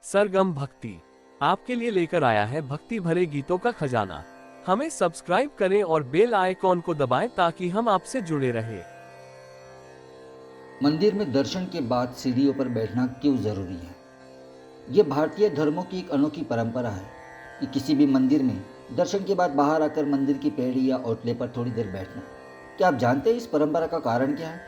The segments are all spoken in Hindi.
सरगम भक्ति आपके लिए लेकर आया है भक्ति भरे गीतों का खजाना। हमें सब्सक्राइब करें और बेल आइकॉन को दबाएं ताकि हम आपसे जुड़े रहें। मंदिर में दर्शन के बाद सीढ़ियों पर बैठना क्यों जरूरी है? यह भारतीय धर्मों की एक अनोखी परंपरा है कि किसी भी मंदिर में दर्शन के बाद बाहर आकर मंदिर की पैड़ी या ओटले पर थोड़ी देर बैठना। क्या आप जानते हैं इस परंपरा का कारण क्या है?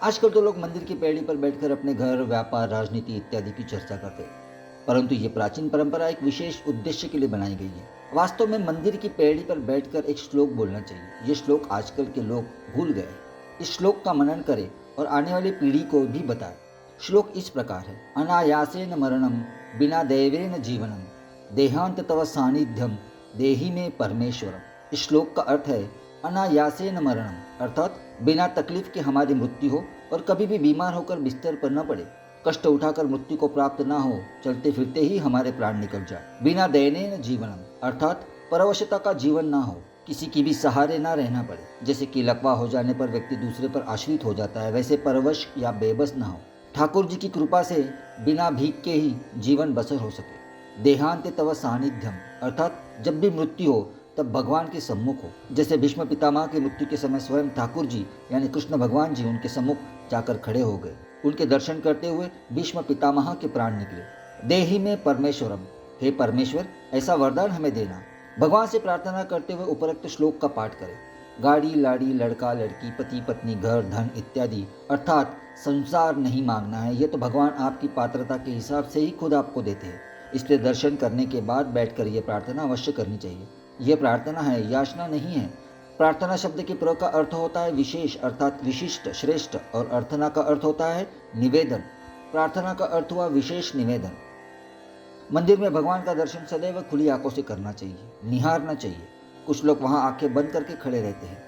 आजकल तो लोग मंदिर की पैड़ी पर बैठकर अपने घर, व्यापार, राजनीति इत्यादि की चर्चा करते हैं, परंतु ये प्राचीन परंपरा एक विशेष उद्देश्य के लिए बनाई गई है। वास्तव में मंदिर की पैड़ी पर बैठकर एक श्लोक बोलना चाहिए। ये श्लोक आजकल के लोग भूल गए। इस श्लोक का मनन करें और आने वाली पीढ़ी को भी बताएं। श्लोक इस प्रकार है: अनायासेन मरणम बिना दैवेन जीवनम देहांत तव सानिध्यम देहि में परमेश्वरम। इस श्लोक का अर्थ है अनायासेन मरणम, अर्थात बिना तकलीफ के हमारी मृत्यु हो और कभी भी बीमार होकर बिस्तर पर न पड़े, कष्ट उठाकर मृत्यु को प्राप्त ना हो, चलते फिरते ही हमारे प्राण निकल जाए। बिना दैनेन जीवनम, अर्थात परवशता का जीवन ना हो, किसी की भी सहारे ना रहना पड़े। जैसे कि लकवा हो जाने पर व्यक्ति दूसरे पर आश्रित हो जाता है, वैसे परवश या बेबस ना हो। ठाकुर जी की कृपा से बिना भीख के ही जीवन बसर हो सके। देहांत तव सानिध्यम, अर्थात जब भी मृत्यु हो तब भगवान के सम्मुख हो। जैसे भीष्म पितामह की मृत्यु के समय स्वयं ठाकुर जी यानी कृष्ण भगवान जी उनके सम्मुख जाकर खड़े हो गए। उनके दर्शन करते हुए भीष्म पितामह के प्राण निकले। देहि में परमेश्वरम, हे परमेश्वर ऐसा वरदान हमें देना। भगवान से प्रार्थना करते हुए उपरोक्त श्लोक का पाठ करें। गाड़ी, लाड़ी, लड़का, लड़की, पति, पत्नी, घर, धन इत्यादि, अर्थात संसार नहीं मांगना है। ये तो भगवान आपकी पात्रता के हिसाब से ही खुद आपको देते हैं। इसलिए दर्शन करने के बाद बैठकर ये प्रार्थना अवश्य करनी चाहिए। यह प्रार्थना है, याचना नहीं है। प्रार्थना शब्द के प्रयोग का अर्थ होता है विशेष, अर्थात विशिष्ट, श्रेष्ठ, और अर्थना का अर्थ होता है निवेदन। प्रार्थना का अर्थ हुआ विशेष निवेदन। मंदिर में भगवान का दर्शन सदैव खुली आंखों से करना चाहिए, निहारना चाहिए। कुछ लोग वहां आंखें बंद करके खड़े रहते हैं।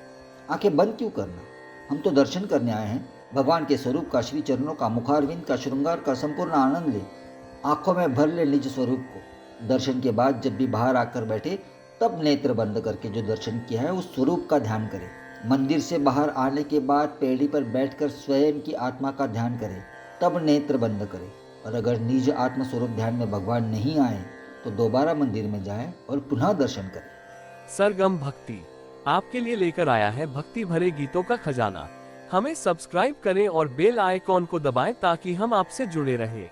आंखें बंद क्यों करना? हम तो दर्शन करने आए हैं। भगवान के स्वरूप का, श्री चरणों का, मुखारविंद का, श्रृंगार का संपूर्ण आनंद ले। आंखों में भर ले निज स्वरूप को। दर्शन के बाद जब भी बाहर आकर बैठे तब नेत्र बंद करके जो दर्शन किया है उस स्वरूप का ध्यान करें। मंदिर से बाहर आने के बाद पैड़ी पर बैठकर स्वयं की आत्मा का ध्यान करें, तब नेत्र बंद करें। और अगर निज आत्म स्वरूप ध्यान में भगवान नहीं आए तो दोबारा मंदिर में जाएं और पुनः दर्शन करें। सरगम भक्ति आपके लिए लेकर आया है भक्ति भरे गीतों का खजाना। हमें सब्सक्राइब करें और बेल आइकॉन को दबाएं ताकि हम आपसे जुड़े रहें।